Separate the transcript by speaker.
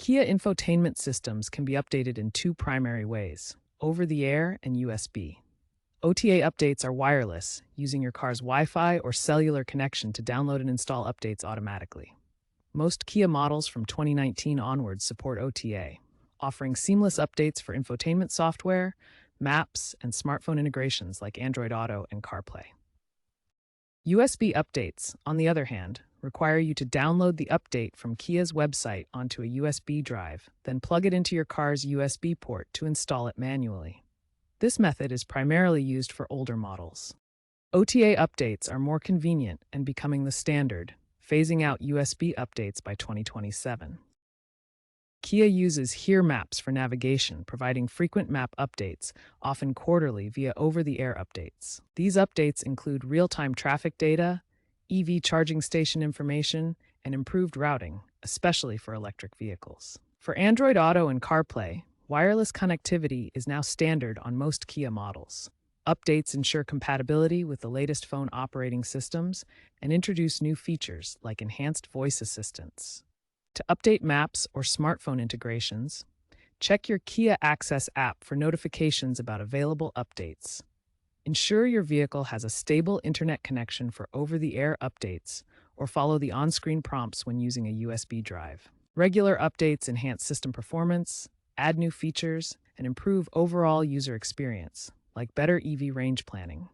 Speaker 1: Kia infotainment systems can be updated in two primary ways: over the air and USB. OTA updates are wireless, using your car's Wi Fi or cellular connection to download and install updates automatically. Most Kia models from 2019 onwards support OTA, offering seamless updates for infotainment software, maps, and smartphone integrations like Android Auto and CarPlay. USB updates, on the other hand, require you to download the update from Kia's website onto a USB drive, then plug it into your car's USB port to install it manually. This method is primarily used for older models. OTA updates are more convenient and becoming the standard, phasing out USB updates by 2027. Kia uses Here Maps for navigation, providing frequent map updates, often quarterly via over-the-air updates. These updates include real-time traffic data, EV charging station information, and improved routing, especially for electric vehicles. For Android Auto and CarPlay, wireless connectivity is now standard on most Kia models. Updates ensure compatibility with the latest phone operating systems and introduce new features like enhanced voice assistance. To update maps or smartphone integrations, check your Kia Access app for notifications about available updates. Ensure your vehicle has a stable internet connection for over-the-air updates, or follow the on-screen prompts when using a USB drive. Regular updates enhance system performance, add new features, and improve overall user experience, like better EV range planning.